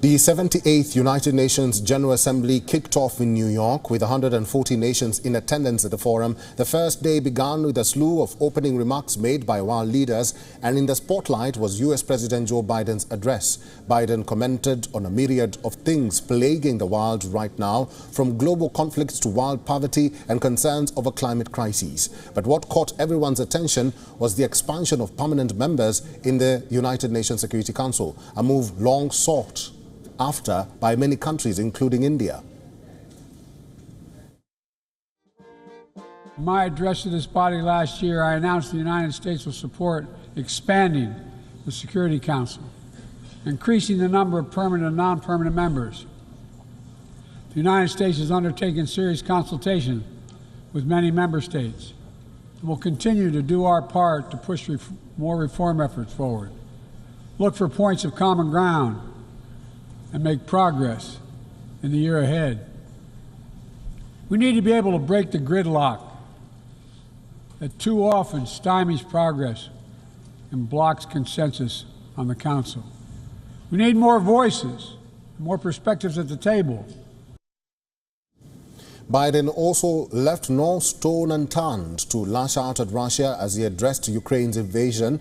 The 78th United Nations General Assembly kicked off in New York with 140 nations in attendance at the forum. The first day began with a slew of opening remarks made by world leaders, and in the spotlight was US President Joe Biden's address. Biden commented on a myriad of things plaguing the world right now, from global conflicts to world poverty and concerns over climate crises. But what caught everyone's attention was the expansion of permanent members in the United Nations Security Council, a move long sought after by many countries, including India. In my address to this body last year, I announced the United States will support expanding the Security Council, increasing the number of permanent and non-permanent members. The United States has undertaken serious consultation with many member states and will continue to do our part to push more reform efforts forward, look for points of common ground, and make progress in the year ahead. We need to be able to break the gridlock that too often stymies progress and blocks consensus on the Council. We need more voices, more perspectives at the table. Biden also left no stone unturned to lash out at Russia as he addressed Ukraine's invasion.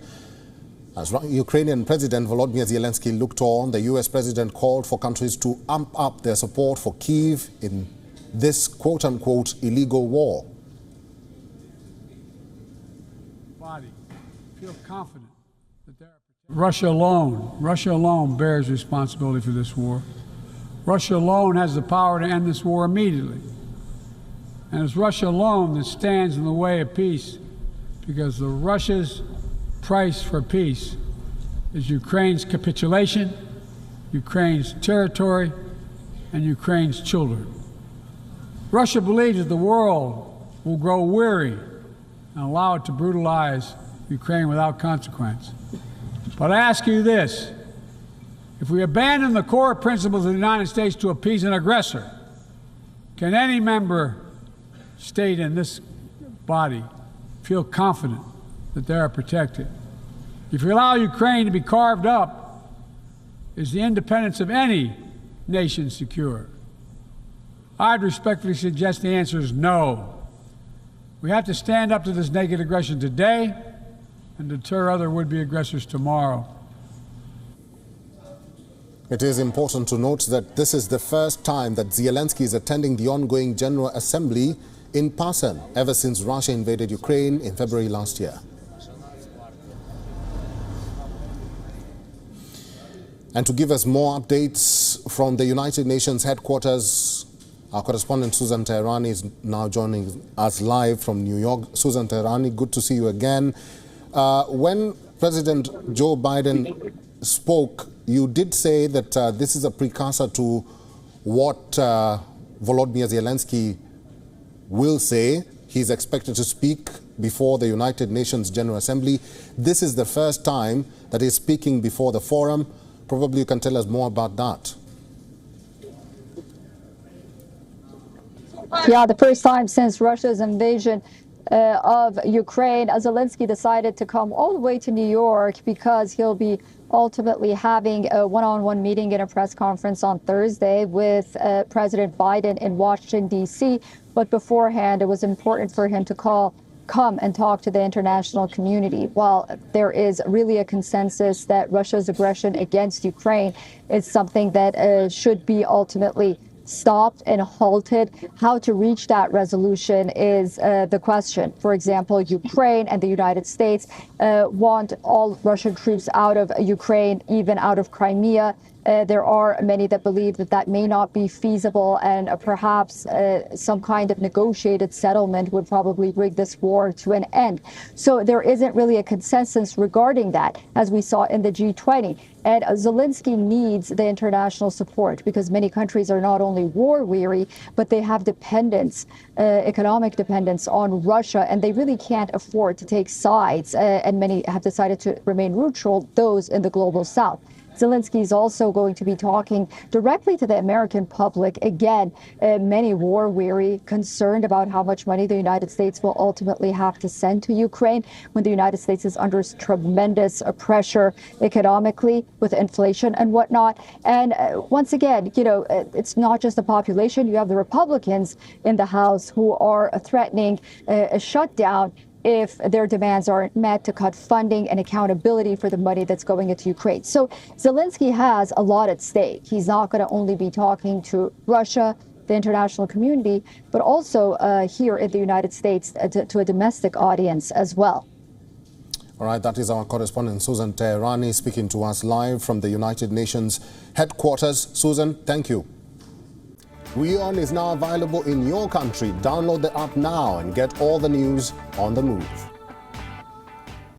As Ukrainian President Volodymyr Zelensky looked on, the US President called for countries to amp up their support for Kyiv in this quote-unquote illegal war. Feel confident that Russia alone bears responsibility for this war. Russia alone has the power to end this war immediately. And it's Russia alone that stands in the way of peace, because Russia's price for peace is Ukraine's capitulation, Ukraine's territory, and Ukraine's children. Russia believes that the world will grow weary and allow it to brutalize Ukraine without consequence. But I ask you this: if we abandon the core principles of the United States to appease an aggressor, can any member state in this body feel confident that they are protected? If you allow Ukraine to be carved up, is the independence of any nation secure? I'd respectfully suggest the answer is no. We have to stand up to this naked aggression today and deter other would-be aggressors tomorrow. It is important to note that this is the first time that Zelensky is attending the ongoing General Assembly in person ever since Russia invaded Ukraine in February last year. And to give us more updates from the United Nations headquarters, our correspondent Susan Teherani is now joining us live from New York. Susan Teherani, good to see you again. When President Joe Biden spoke, you did say that this is a precursor to what Volodymyr Zelensky will say. He's expected to speak before the United Nations General Assembly. This is the first time that he's speaking before the forum. Probably you can tell us more about that. Yeah, the first time since Russia's invasion of Ukraine, Zelensky decided to come all the way to New York because he'll be ultimately having a one-on-one meeting in a press conference on Thursday with President Biden in Washington, D.C. But beforehand, it was important for him to come and talk to the international community. While there is really a consensus that Russia's aggression against Ukraine is something that should be ultimately stopped and halted, how to reach that resolution is the question. For example, Ukraine and the United States want all Russian troops out of Ukraine, even out of Crimea. There are many that believe that that may not be feasible, and perhaps some kind of negotiated settlement would probably bring this war to an end. So there isn't really a consensus regarding that, as we saw in the G20. And Zelensky needs the international support because many countries are not only war weary, but they have dependence, economic dependence on Russia, and they really can't afford to take sides. And many have decided to remain neutral, those in the global south. Zelensky is also going to be talking directly to the American public. Again, many war-weary, concerned about how much money the United States will ultimately have to send to Ukraine when the United States is under tremendous pressure economically with inflation and whatnot. And once again, it's not just the population. You have the Republicans in the House who are threatening a shutdown if their demands aren't met, to cut funding and accountability for the money that's going into Ukraine. So Zelensky has a lot at stake. He's not going to only be talking to Russia, the international community, but also here in the United States to a domestic audience as well. All right, that is our correspondent Susan Teherani speaking to us live from the United Nations headquarters. Susan, thank you. WION is now available in your country. Download the app now and get all the news on the move.